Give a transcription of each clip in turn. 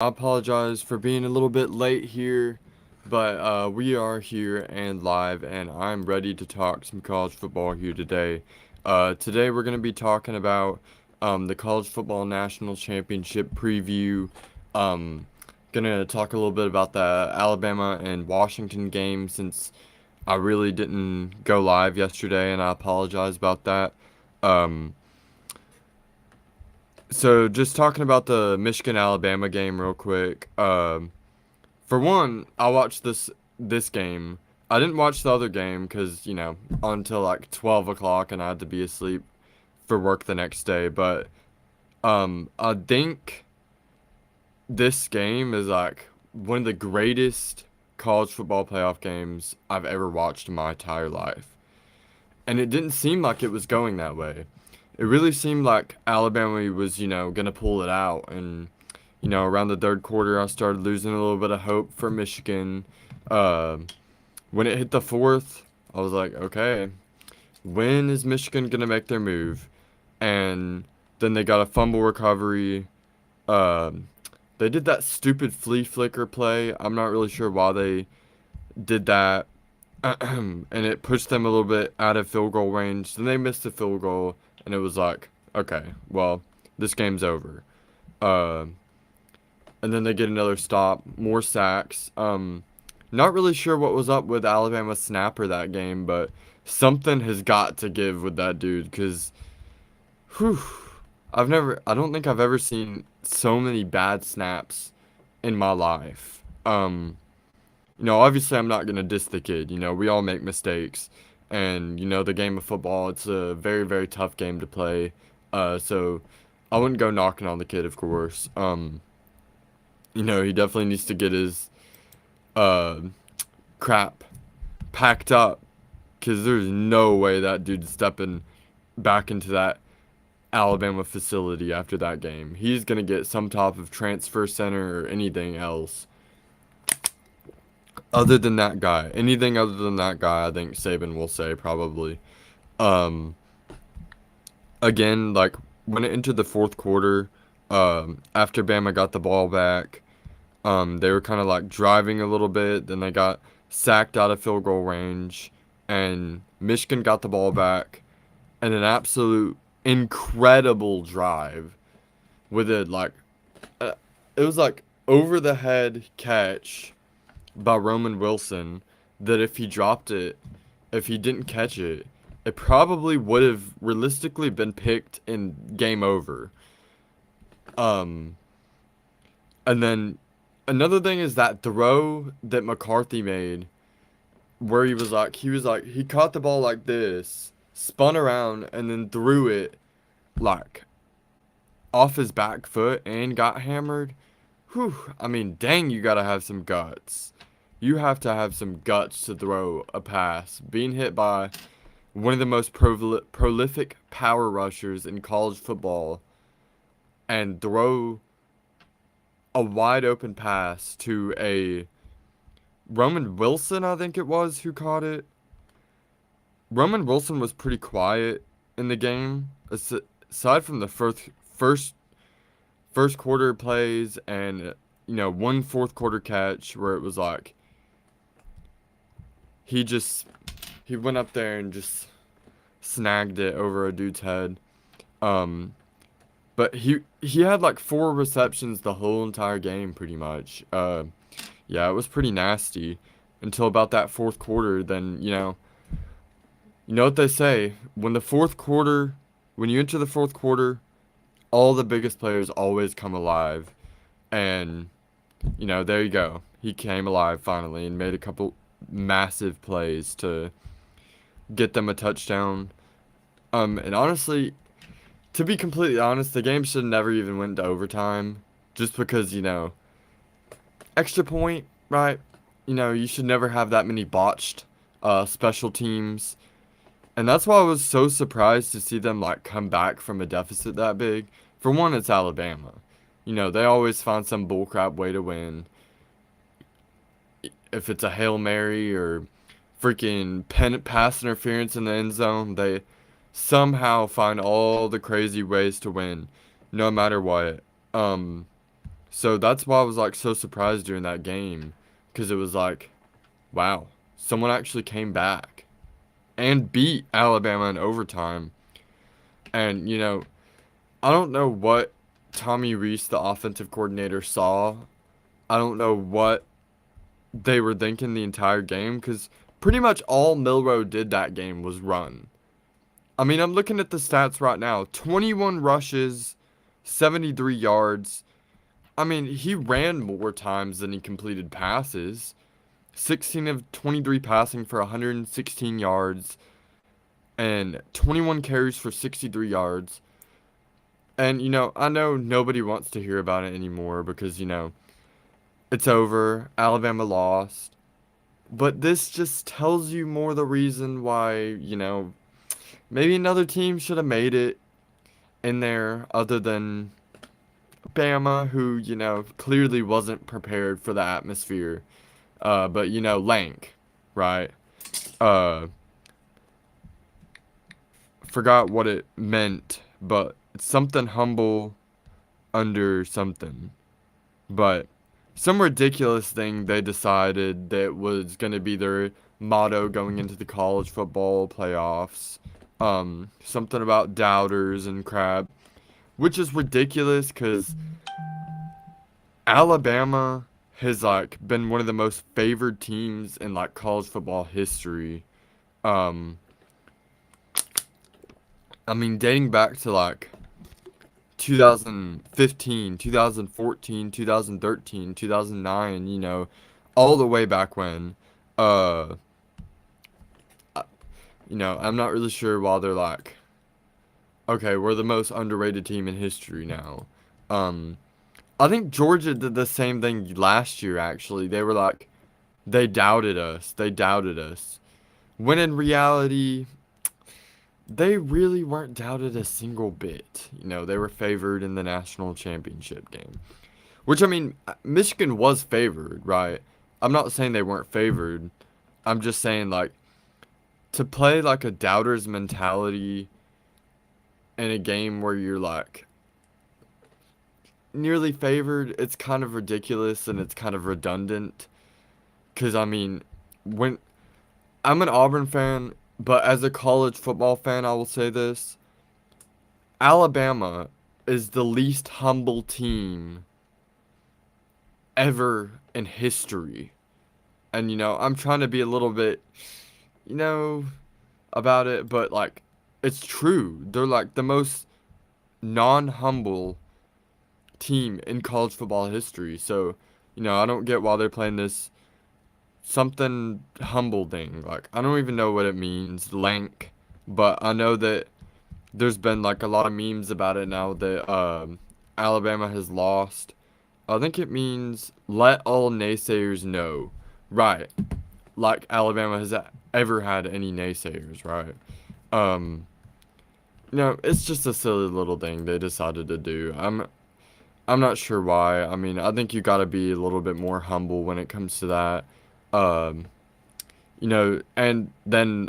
I apologize for being a little bit late here, but we are here and live, and I'm ready to talk some college football here today. Today we're going to be talking about the College Football National Championship preview. Um, gonna talk a little bit about the Alabama and Washington game since I really didn't go live yesterday, and I apologize about that. Um, so just talking about the Michigan Alabama game real quick. For one, I watched this game. I didn't watch the other game because until like 12 o'clock, and I had to be asleep for work the next day. But I think this game is like one of the greatest college football playoff games I've ever watched in my entire life, and it didn't seem like it was going that way. It really seemed like Alabama was gonna pull it out, and around the third quarter, I started losing a little bit of hope for Michigan. Uh, when it hit the fourth, I was like, okay, when is Michigan gonna make their move? And then they got a fumble recovery. Um, they did that stupid flea flicker play. I'm not really sure why they did that. And it pushed them a little bit out of field goal range. Then they missed the field goal, and it was like, okay, well, this game's over. Uh, and then they get another stop, more sacks. Not really sure what was up with Alabama's snapper that game, but something has got to give with that dude, because, whew, I don't think I've ever seen so many bad snaps in my life. Obviously I'm not gonna diss the kid. We all make mistakes, and the game of football, it's a very, very tough game to play. So I wouldn't go knocking on the kid, of course. He definitely needs to get his uh, crap packed up, because there's no way that dude's stepping back into that Alabama facility after that game. He's going to get some type of transfer center or anything else. Other than that guy, anything other than that guy, I think Saban will say probably. Um, Again, like when it entered the fourth quarter, after Bama got the ball back, they were kind of like driving a little bit. Then they got sacked out of field goal range, and Michigan got the ball back, and an absolute incredible drive with it like uh, it was like over the head catch by Roman Wilson that if he didn't catch it, it probably would have realistically been picked in game over. Um, and then another thing is that throw that McCarthy made, where he caught the ball like this, spun around, and then threw it like off his back foot and got hammered. Whew, I mean, dang, you gotta have some guts. You have to have some guts to throw a pass. Being hit by one of the most prolific power rushers in college football, and throw a wide open pass to a Roman Wilson, I think it was, who caught it. Roman Wilson was pretty quiet in the game, aside from the first quarter plays, and one fourth quarter catch where it was like he just he went up there and just snagged it over a dude's head. Um, but he had like four receptions the whole entire game, pretty much. Yeah, it was pretty nasty until about that fourth quarter. Then you know what they say, when you enter the fourth quarter, all the biggest players always come alive, and there you go. He came alive finally and made a couple massive plays to get them a touchdown. And honestly, to be completely honest, the game should never even went to overtime, just because extra point, right? You should never have that many botched special teams. And that's why I was so surprised to see them like come back from a deficit that big. For one, it's Alabama. They always find some bullcrap way to win. If it's a Hail Mary or freaking pass interference in the end zone, they somehow find all the crazy ways to win, no matter what. Um, So that's why I was like so surprised during that game, because it was like, wow, someone actually came back and beat Alabama in overtime. And I don't know what Tommy Reese, the offensive coordinator, saw. I don't know what they were thinking the entire game, because pretty much all Milroe did that game was run. I mean, I'm looking at the stats right now: 21 rushes, 73 yards. I mean, he ran more times than he completed passes. 16 of 23 passing for 116 yards and 21 carries for 63 yards. And, I know nobody wants to hear about it anymore because, it's over. Alabama lost. But this just tells you more the reason why, maybe another team should have made it in there other than Bama, who, clearly wasn't prepared for the atmosphere. But, Lank, right? Uh, Forgot what it meant, but it's something humble under something. But some ridiculous thing they decided that was going to be their motto going into the college football playoffs. Something about doubters and crap, which is ridiculous because Alabama has like been one of the most favored teams in like college football history. Um, I mean, dating back to like 2015, 2014, 2013, 2009, all the way back when. Uh, I'm not really sure why they're like, okay, we're the most underrated team in history now. Um, I think Georgia did the same thing last year, actually. They were like, they doubted us. They doubted us. When in reality, they really weren't doubted a single bit. They were favored in the national championship game. Which, I mean, Michigan was favored, right? I'm not saying they weren't favored. I'm just saying, like, to play like a doubter's mentality in a game where you're like nearly favored, it's kind of ridiculous and it's kind of redundant. Because, I mean, when I'm an Auburn fan, but as a college football fan, I will say this: Alabama is the least humble team ever in history. And, I'm trying to be a little bit, you know, about it, but like, it's true. They're like the most non humble team in college football history. So, I don't get why they're playing this something humble thing. Like, I don't even know what it means, lank, but I know that there's been like a lot of memes about it now that Alabama has lost. I think it means let all naysayers know. Right. Like Alabama has ever had any naysayers, right? Um, it's just a silly little thing they decided to do. I'm not sure why. I mean, I think you got to be a little bit more humble when it comes to that. Um, and then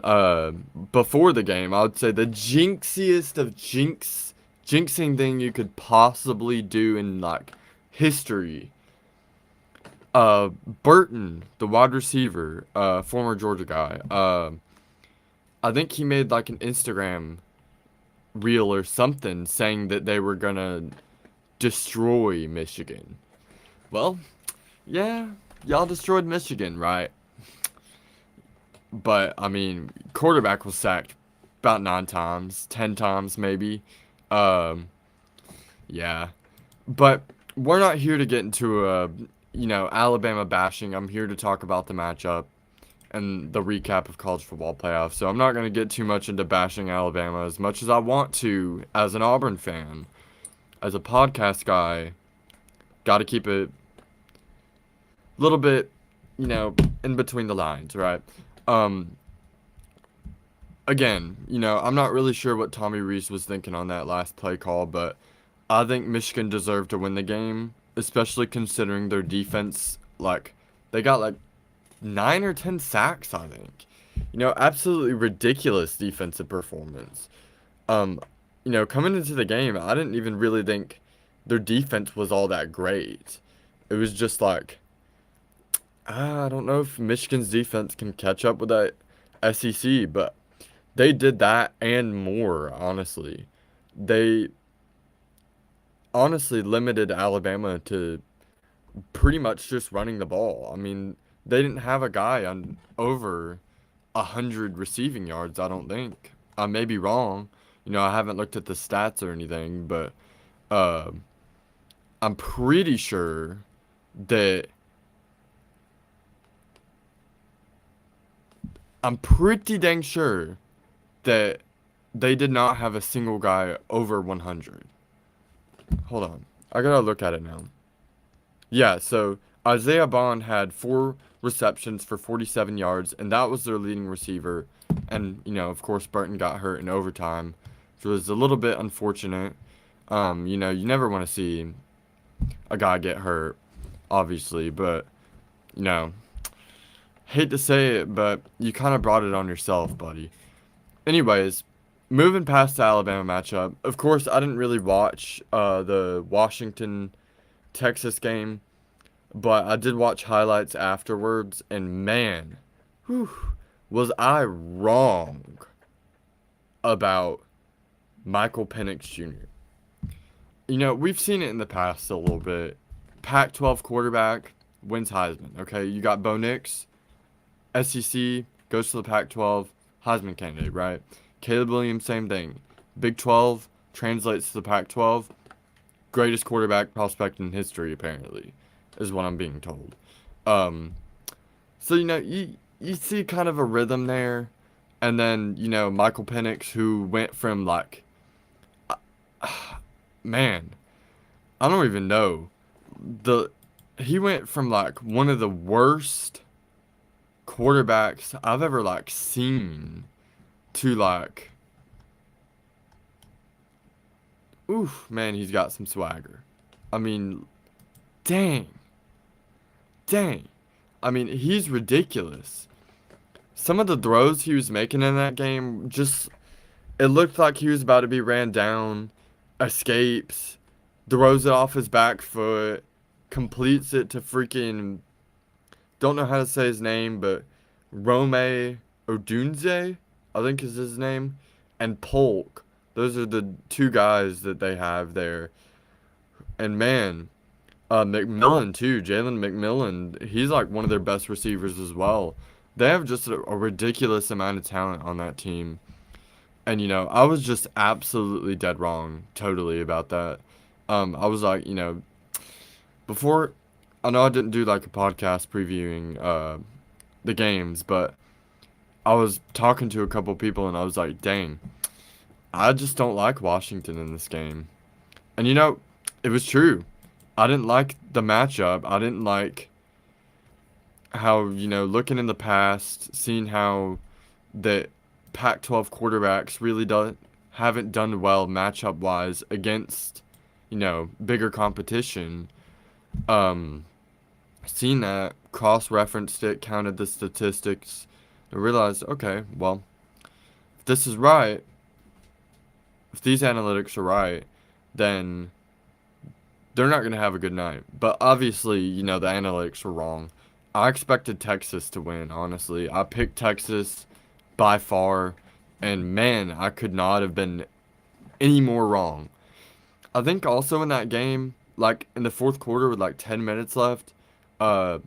before the game, I would say the jinxiest of jinxing thing you could possibly do in like history. Burton, the wide receiver, former Georgia guy. I think he made like an Instagram reel or something saying that they were gonna destroy Michigan. Well, yeah, y'all destroyed Michigan, right? But I mean, quarterback was sacked about 9 times, 10 times maybe. Um, yeah, but we're not here to get into Alabama bashing. I'm here to talk about the matchup and the recap of college football playoffs. So I'm not going to get too much into bashing Alabama as much as I want to as an Auburn fan. As a podcast guy, got to keep it a little bit, in between the lines, right? Um, Again, I'm not really sure what Tommy Rees was thinking on that last play call, but I think Michigan deserved to win the game, especially considering their defense. Like, they got like 9 or 10 sacks, I think. Absolutely ridiculous defensive performance. Um, Coming into the game, I didn't even really think their defense was all that great. It was just like, I don't know if Michigan's defense can catch up with that SEC, but they did that and more, honestly. They honestly limited Alabama to pretty much just running the ball. I mean, they didn't have a guy on over 100 receiving yards, I don't think. I may be wrong. I haven't looked at the stats or anything, but uh, I'm pretty sure that I'm pretty dang sure that they did not have a single guy over 100. Hold on. I gotta look at it now. Yeah, so Isaiah Bond had 4 receptions for 47 yards, and that was their leading receiver. And, of course, Burton got hurt in overtime, which was a little bit unfortunate. You never want to see a guy get hurt, obviously, but, you know, hate to say it, but you kind of brought it on yourself, buddy. Anyways, moving past the Alabama matchup, of course, I didn't really watch the Washington Texas game, but I did watch highlights afterwards, and man, whew, was I wrong about Michael Penix Jr. We've seen it in the past a little bit. Pac-12 quarterback wins Heisman. Okay, you got Bo Nix, SEC goes to the Pac-12, Heisman candidate, right? Caleb Williams, same thing. Big 12 translates to the Pac-12. Greatest quarterback prospect in history, apparently, is what I'm being told. So you see kind of a rhythm there, and then Michael Penix, who went from like, man, I don't even know he went from like one of the worst quarterbacks I've ever like seen to like, oof, man, he's got some swagger. I mean, dang. Dang. I mean, he's ridiculous. Some of the throws he was making in that game, just, it looked like he was about to be ran down, escapes, throws it off his back foot, completes it to freaking, don't know how to say his name, but Rome Odunze, I think is his name, and Polk. Those are the two guys that they have there. And man, McMillan too, Jalen McMillan. He's like one of their best receivers as well. They have just a ridiculous amount of talent on that team. And I was just absolutely dead wrong, totally about that. I was like, before, I know I didn't do like a podcast previewing the games, but I was talking to a couple people and I was like, dang, I just don't like Washington in this game. And it was true. I didn't like the matchup. I didn't like how, looking in the past, seeing how the Pac-12 quarterbacks really haven't done well matchup wise against, bigger competition. Seeing that, cross-referenced it, counted the statistics, and realized, okay, well, if this is right, if these analytics are right, then they're not going to have a good night. But obviously, the analytics were wrong. I expected Texas to win, honestly. I picked Texas by far, and man, I could not have been any more wrong. I think also in that game, like in the fourth quarter with like 10 minutes left, uh,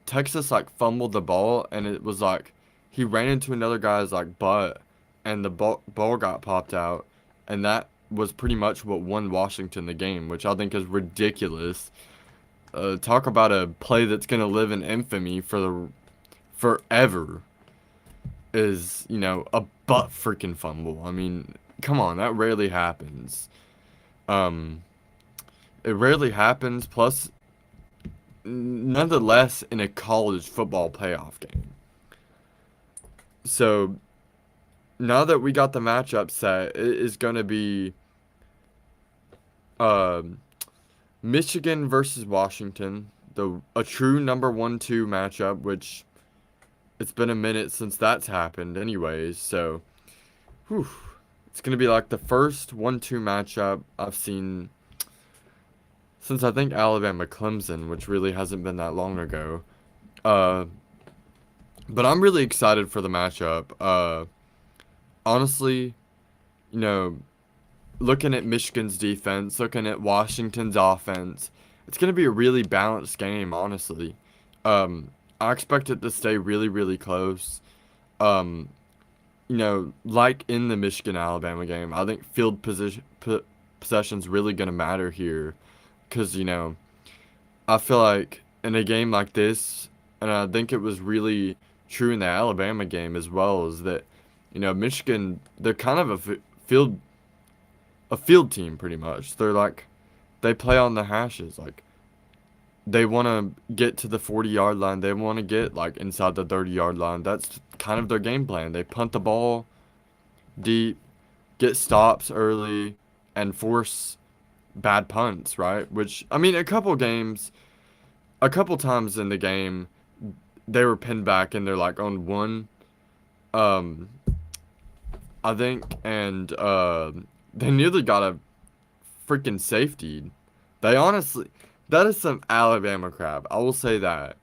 Texas like fumbled the ball, and it was like he ran into another guy's like butt, and the ball got popped out, and that was pretty much what won Washington the game, which I think is ridiculous. Talk about a play that's gonna live in infamy for the forever. Is a butt freaking fumble. I mean, come on, that rarely happens. Um, it rarely happens. Plus, nonetheless, in a college football playoff game. So now that we got the matchup set, it is gonna be um Michigan versus Washington, a true number 1-2 matchup, which it's been a minute since that's happened anyways, so whew, it's gonna be like the first 1-2 matchup I've seen since I think Alabama Clemson, which really hasn't been that long ago. Uh, but I'm really excited for the matchup. Honestly, you know, looking at Michigan's defense, looking at Washington's offense, it's going to be a really balanced game, honestly. I expect it to stay really, really close. Um, like in the Michigan Alabama game, I think possession's really going to matter here because, I feel like in a game like this, and I think it was really true in the Alabama game as well, is that, Michigan, they're kind of field a field team pretty much. They're like they play on the hashes. Like they want to get to the 40-yard line. They want to get like inside the 30-yard line. That's kind of their game plan. They punt the ball deep, get stops early, and force bad punts, right? Which I mean, a couple times in the game, they were pinned back and they're like on one, um, I think, and they nearly got a freaking safety. They honestly, that is some Alabama crap. I will say that.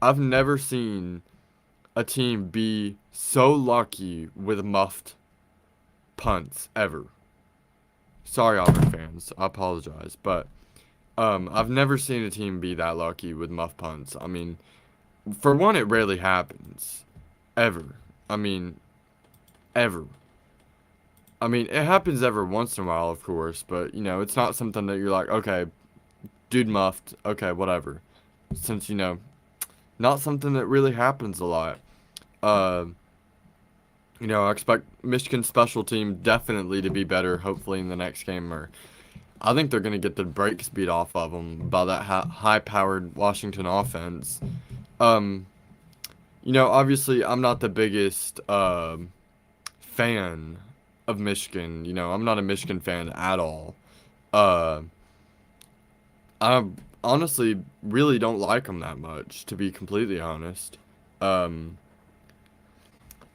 I've never seen a team be so lucky with muffed punts ever. Sorry, Auburn fans. I apologize, but I've never seen a team be that lucky with muff punts. I mean, for one, it rarely happens, ever. I mean, ever. I mean, it happens every once in a while, of course, but it's not something that you're like, okay, dude muffed, okay, whatever. Since not something that really happens a lot. Uh, I expect Michigan's special team definitely to be better, hopefully in the next game. Or I think they're gonna get the break speed off of them by that high-powered Washington offense. Um, obviously I'm not the biggest fan of Michigan. I'm not a Michigan fan at all. Uh, I honestly really don't like them that much, to be completely honest. Um,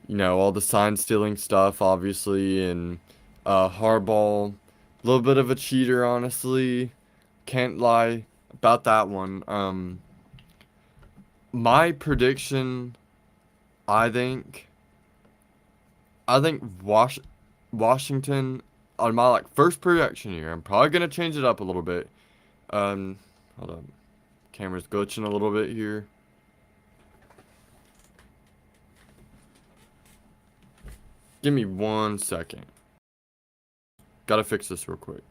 all the sign stealing stuff, obviously, and Harbaugh, a little bit of a cheater, honestly. Can't lie about that one. My prediction, I think, I think Washington on my like first projection here. I'm probably gonna change it up a little bit. Um, Hold on, camera's glitching a little bit here. Give me 1 second. Gotta fix this real quick.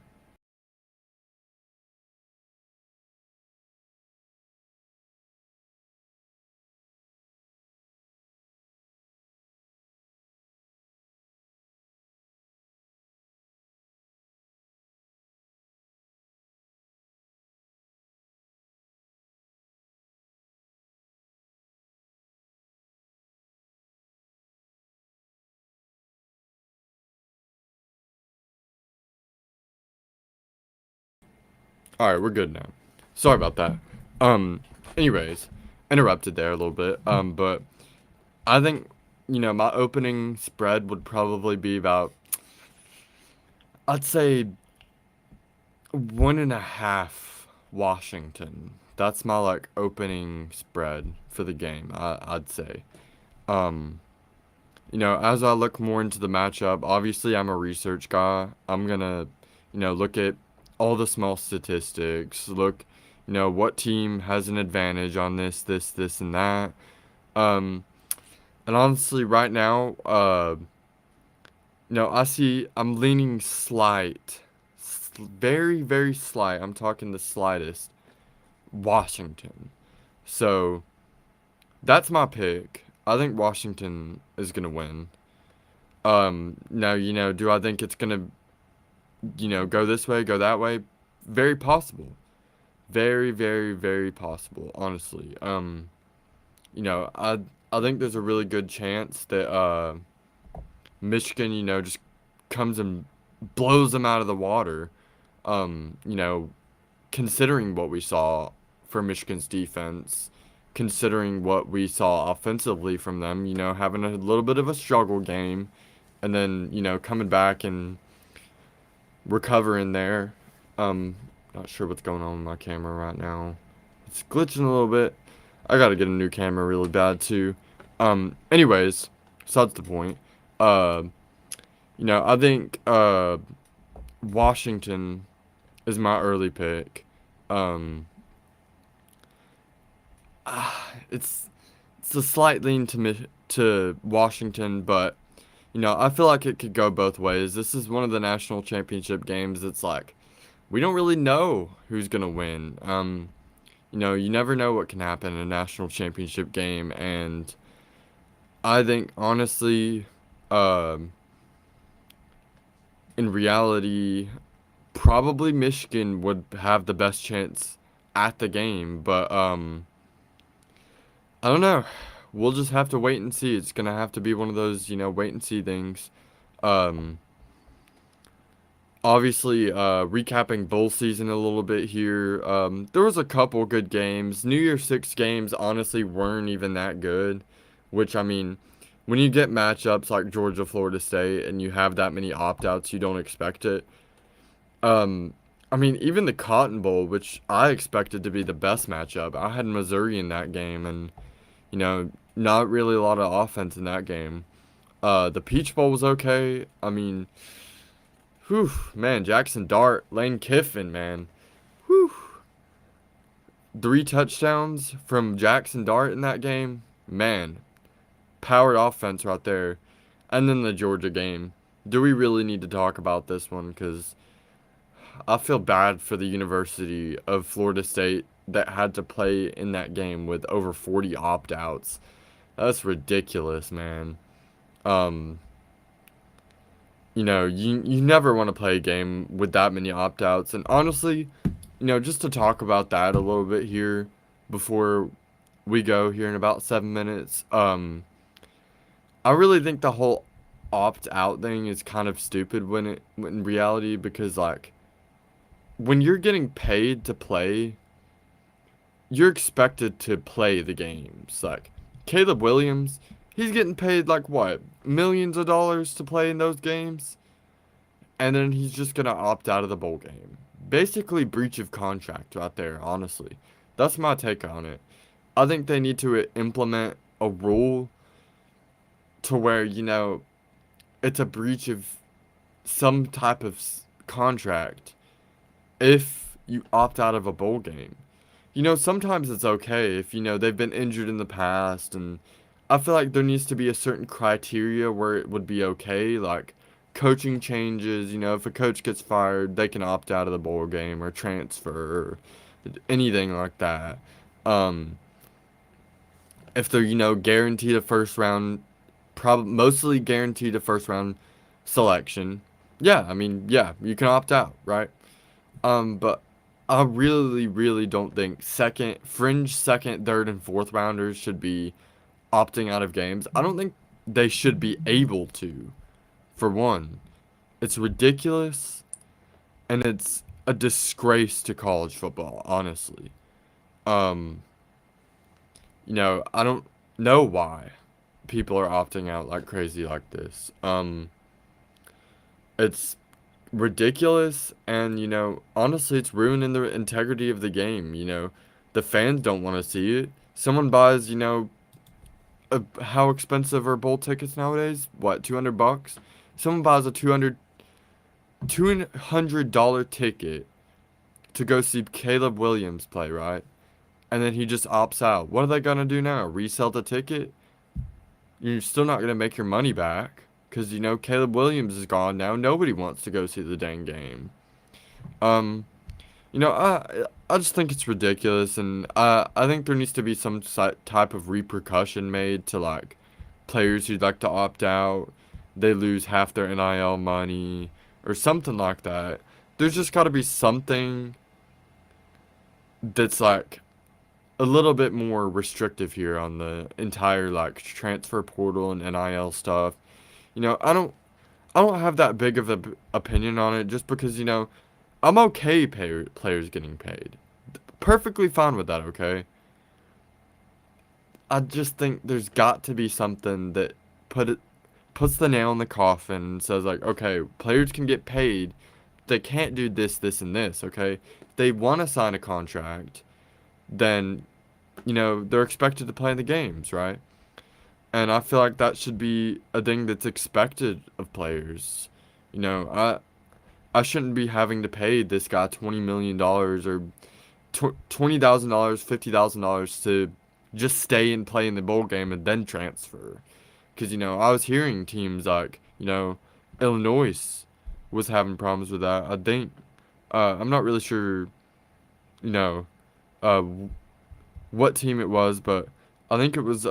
All right, we're good now. Sorry about that. Um, anyways, interrupted there a little bit. But I think my opening spread would probably be about, I'd say 1.5 Washington. That's my like opening spread for the game. I'd say. Um, as I look more into the matchup, obviously I'm a research guy. I'm gonna, look at all the small statistics, look, what team has an advantage on this, and that. Um, and honestly, right now, I'm leaning very, very slight. I'm talking the slightest, Washington. So that's my pick. I think Washington is gonna win. Now, do I think it's gonna, go this way, go that way? Very possible. Very, very, very possible, honestly. I think there's a really good chance that Michigan, just comes and blows them out of the water. Um, you know, Considering what we saw for Michigan's defense, considering what we saw offensively from them, having a little bit of a struggle game, and then, coming back and recovering there. Um, Not sure what's going on with my camera right now. It's glitching a little bit. I gotta get a new camera really bad too. Anyways, so that's the point. Uh, I think Washington is my early pick. Um, it's a slight lean to Washington, but I feel like it could go both ways. This is one of the national championship games. It's like we don't really know who's gonna win. You never know what can happen in a national championship game, and I think honestly, um, in reality, probably Michigan would have the best chance at the game, but I don't know. We'll just have to wait and see. It's gonna have to be one of those, wait and see things. Um, Obviously, recapping bowl season a little bit here. There was a couple good games. New Year's Six games honestly weren't even that good, which I mean, when you get matchups like Georgia, Florida State, and you have that many opt-outs, you don't expect it. Um, I mean, even the Cotton Bowl, which I expected to be the best matchup, I had Missouri in that game, and not really a lot of offense in that game. The Peach Bowl was okay. I mean, whew, man, Jackson Dart, Lane Kiffin, man. Whew. 3 touchdowns from Jackson Dart in that game. Man, powered offense right there. And then the Georgia game. Do we really need to talk about this one? Because I feel bad for the University of Florida State that had to play in that game with over 40 opt-outs. That's ridiculous, man. Um, you never want to play a game with that many opt-outs. And honestly, just to talk about that a little bit here before we go here in about 7 minutes, I really think the whole opt-out thing is kind of stupid when in reality, because like when you're getting paid to play, you're expected to play the games. Like Caleb Williams, he's getting paid like what, millions of dollars to play in those games, and then he's just gonna opt out of the bowl game. Basically, breach of contract right there. Honestly, that's my take on it. I think they need to implement a rule to where it's a breach of some type of contract if you opt out of a bowl game. Sometimes it's okay if, they've been injured in the past, and I feel like there needs to be a certain criteria where it would be okay, like coaching changes, if a coach gets fired, they can opt out of the bowl game or transfer or anything like that. Um, if they're, guaranteed a first round, mostly guaranteed a first round selection, yeah, I mean, yeah, you can opt out, right? But I really, really don't think fringe second, third, and fourth rounders should be opting out of games. I don't think they should be able to, for one. It's ridiculous, and it's a disgrace to college football, honestly. Um, I don't know why people are opting out like crazy like this. It's ridiculous, and honestly, it's ruining the integrity of the game. The fans don't want to see it. Someone buys, how expensive are bowl tickets nowadays? What, $200? Someone buys a $200 ticket to go see Caleb Williams play, right? And then he just opts out. What are they gonna do now? Resell the ticket? You're still not gonna make your money back, because Caleb Williams is gone now. Nobody wants to go see the dang game. Um, I just think it's ridiculous, and I think there needs to be some type of repercussion made to like players who'd like to opt out. They lose half their NIL money or something like that. There's just got to be something that's like a little bit more restrictive here on the entire like transfer portal and NIL stuff. I don't have that big of an opinion on it, just because I'm okay players getting paid. Perfectly fine with that, okay? I just think there's got to be something that puts the nail in the coffin and says like, okay, players can get paid they can't do this, this, and this. Okay, if they want to sign a contract, then they're expected to play in the games, right? And I feel like that should be a thing that's expected of players. I shouldn't be having to pay this guy $20 million or $20,000, $50,000 to just stay and play in the bowl game and then transfer. Because I was hearing teams like Illinois was having problems with that. I think I'm not really sure you know uh, what team it was, but I think it was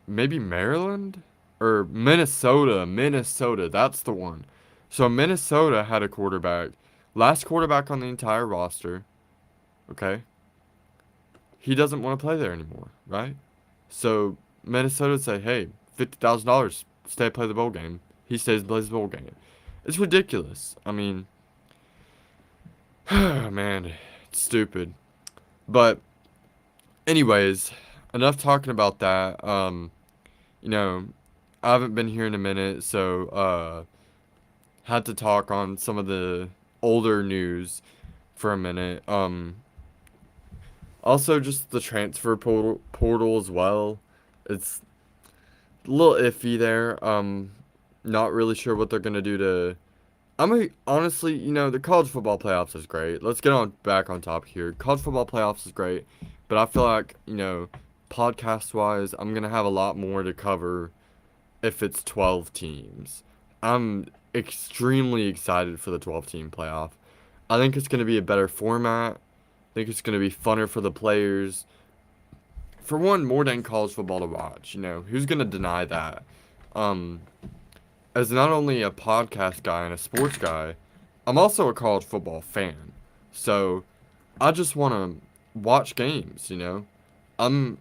maybe Maryland or Minnesota. Minnesota, that's the one. So Minnesota had a quarterback, last quarterback on the entire roster. Okay, he doesn't want to play there anymore, right? So Minnesota say, hey, $50,000, stay play the bowl game. He stays and plays the bowl game. It's ridiculous. I mean, man, it's stupid. But anyways, enough talking about that. You know, I haven't been here in a minute, so had to talk on some of the older news for a minute. Also just the transfer portal as well. It's a little iffy there. Not really sure what they're gonna do to. Honestly, the college football playoffs is great. Let's get on back on top here. College football playoffs is great, but I feel like podcast wise, I'm gonna have a lot more to cover if it's 12 teams. I'm extremely excited for the 12-team playoff. I think it's gonna be a better format. I think it's gonna be funner for the players. For one, more than college football to watch. Who's gonna deny that? Um, as not only a podcast guy and a sports guy, I'm also a college football fan. So I just want to watch games. I'm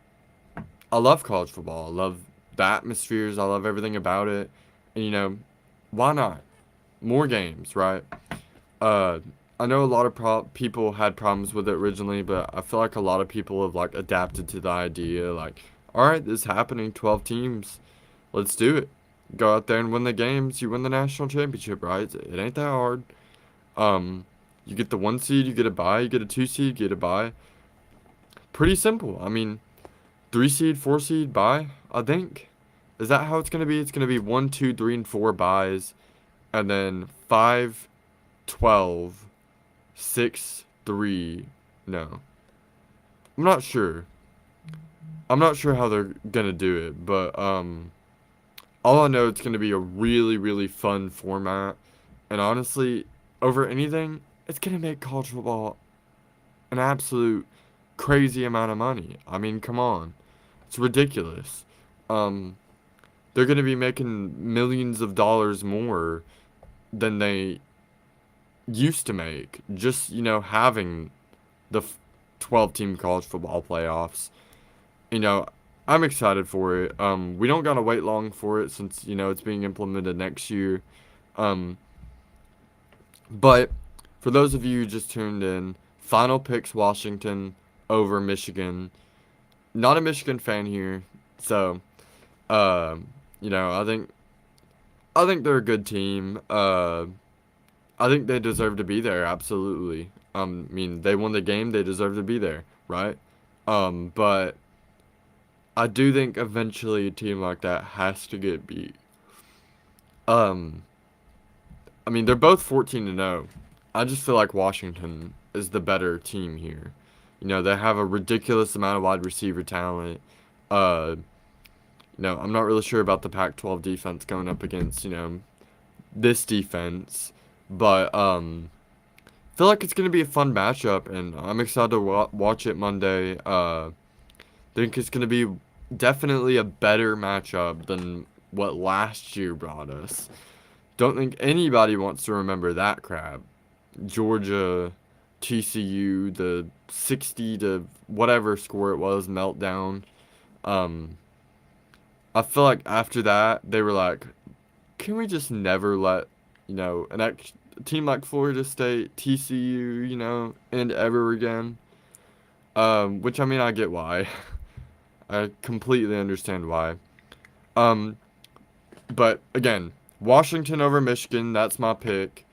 I love college football. I love the atmospheres. I love everything about it. And why not? More games, right? Uh, I know a lot of people had problems with it originally, but I feel like a lot of people have like adapted to the idea. Like, all right, this is happening. 12 teams. Let's do it. Go out there and win the games. You win the national championship, right? It ain't that hard. You get the 1 seed, you get a bye. You get a 2 seed, you get a bye. Pretty simple. I mean, 3 seed, 4 seed, bye. I think. Is that how it's gonna be? It's gonna be 1, 2, 3, and 4 buys, and then 5, 12, 6, 3. No, I'm not sure. I'm not sure how they're gonna do it, but all I know it's gonna be a really, really fun format, and honestly, over anything, it's gonna make college football an absolute crazy amount of money. I mean, come on, it's ridiculous. Um, they're gonna be making millions of dollars more than they used to make, just having the 12-team college football playoffs. You know, I'm excited for it. We don't gotta wait long for it since it's being implemented next year. Um, but for those of you who just tuned in, final picks Washington over Michigan. Not a Michigan fan here, so I think they're a good team. I think they deserve to be there. Absolutely. I mean, they won the game. They deserve to be there, right? But I do think eventually a team like that has to get beat. Um, I mean, they're both 14-0. I just feel like Washington is the better team here. They have a ridiculous amount of wide receiver talent. Uh, I'm not really sure about the Pac-12 defense going up against, this defense, but feel like it's gonna be a fun matchup, and I'm excited to watch it Monday. Think it's gonna be definitely a better matchup than what last year brought us. Don't think anybody wants to remember that crap. Georgia, TCU, the 60 to whatever score it was meltdown. Um, I feel like after that they were like, can we just never let a team like Florida State, TCU, end ever again? Which I mean I get why. I completely understand why. Um, but again, Washington over Michigan, that's my pick.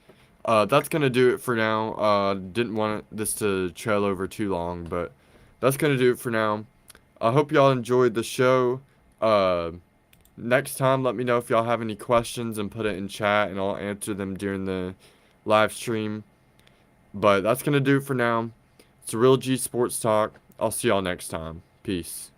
That's gonna do it for now. Didn't want this to trail over too long, but that's gonna do it for now. I hope y'all enjoyed the show. Uh, Next time, let me know if y'all have any questions and put it in chat, and I'll answer them during the live stream. But that's gonna do it for now. It's a Real G Sports Talk. I'll see y'all next time. Peace.